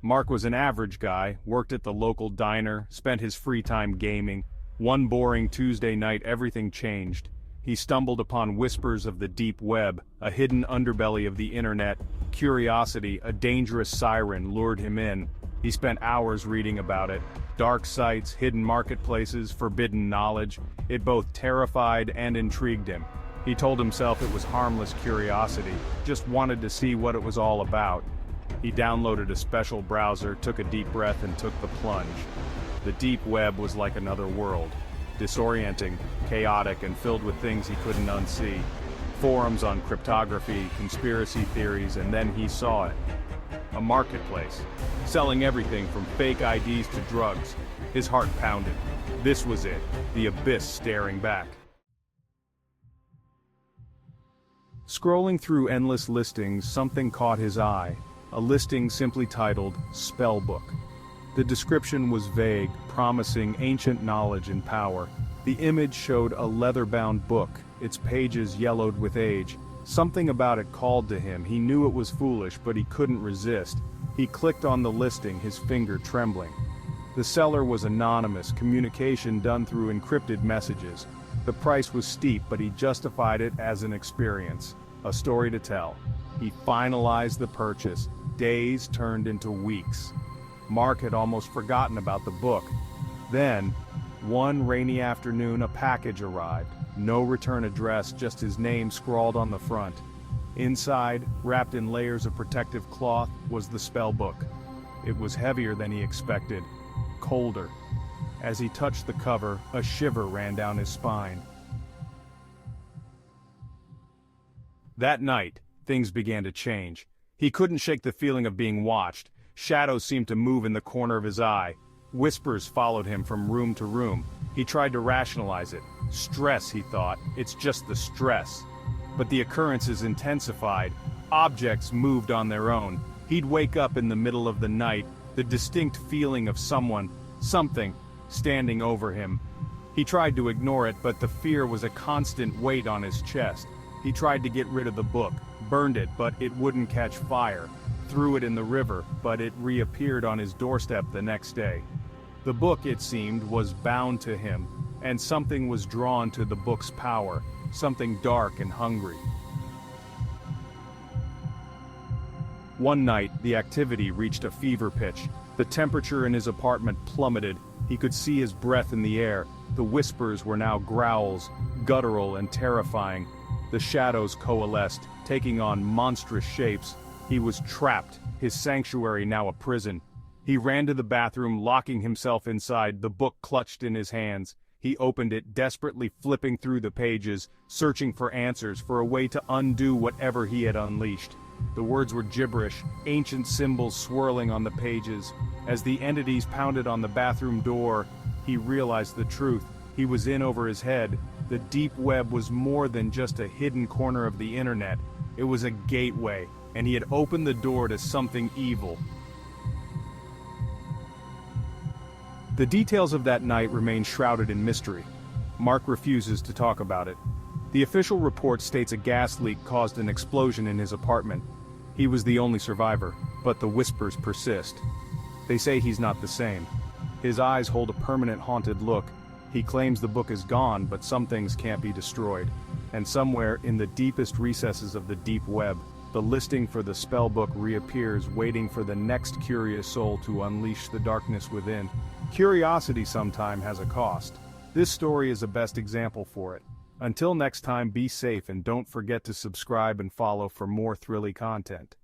Mark was an average guy, worked at the local diner, spent his free time gaming. One boring Tuesday night everything changed. He stumbled upon whispers of the deep web, a hidden underbelly of the internet. Curiosity, a dangerous siren, lured him in. He spent hours reading about it. Dark sites, hidden marketplaces, forbidden knowledge. It both terrified and intrigued him. He told himself it was harmless curiosity, just wanted to see what it was all about. He downloaded a special browser, took a deep breath and took the plunge. The deep web was like another world. Disorienting, chaotic, and filled with things he couldn't unsee. Forums on cryptography, conspiracy theories, and then he saw it. A marketplace, selling everything from fake IDs to drugs. His heart pounded. This was it, the abyss staring back. Scrolling through endless listings, something caught his eye. A listing simply titled, Spellbook. The description was vague, promising ancient knowledge and power. The image showed a leather-bound book, its pages yellowed with age. Something about it called to him. He knew it was foolish, but he couldn't resist. He clicked on the listing, his finger trembling. The seller was anonymous, communication done through encrypted messages. The price was steep, but he justified it as an experience, a story to tell. He finalized the purchase. Days turned into weeks. Mark had almost forgotten about the book. Then, one rainy afternoon, a package arrived. No return address, just his name scrawled on the front. Inside, wrapped in layers of protective cloth, was the spell book. It was heavier than he expected, colder. As he touched the cover, a shiver ran down his spine. That night, things began to change. He couldn't shake the feeling of being watched. Shadows seemed to move in the corner of his eye. Whispers followed him from room to room. He tried to rationalize it. Stress, he thought. It's just the stress. But the occurrences intensified. Objects moved on their own. He'd wake up in the middle of the night, the distinct feeling of something, standing over him. He tried to ignore it, but the fear was a constant weight on his chest. He tried to get rid of the book, burned it, but it wouldn't catch fire. Threw it in the river, but it reappeared on his doorstep the next day. The book, it seemed, was bound to him, and something was drawn to the book's power, something dark and hungry. One night, the activity reached a fever pitch. The temperature in his apartment plummeted. He could see his breath in the air. The whispers were now growls, guttural and terrifying. The shadows coalesced, taking on monstrous shapes. He was trapped, his sanctuary now a prison. He ran to the bathroom, locking himself inside, the book clutched in his hands. He opened it, desperately flipping through the pages, searching for answers, for a way to undo whatever he had unleashed. The words were gibberish, ancient symbols swirling on the pages. As the entities pounded on the bathroom door, he realized the truth. He was in over his head. The deep web was more than just a hidden corner of the internet. It was a gateway, and he had opened the door to something evil. The details of that night remain shrouded in mystery. Mark refuses to talk about it. The official report states a gas leak caused an explosion in his apartment. He was the only survivor, but the whispers persist. They say he's not the same. His eyes hold a permanent haunted look. He claims the book is gone, but some things can't be destroyed. And somewhere in the deepest recesses of the deep web, the listing for the spell book reappears, waiting for the next curious soul to unleash the darkness within. Curiosity sometimes has a cost. This story is the best example for it. Until next time, be safe and don't forget to subscribe and follow for more thrilling content.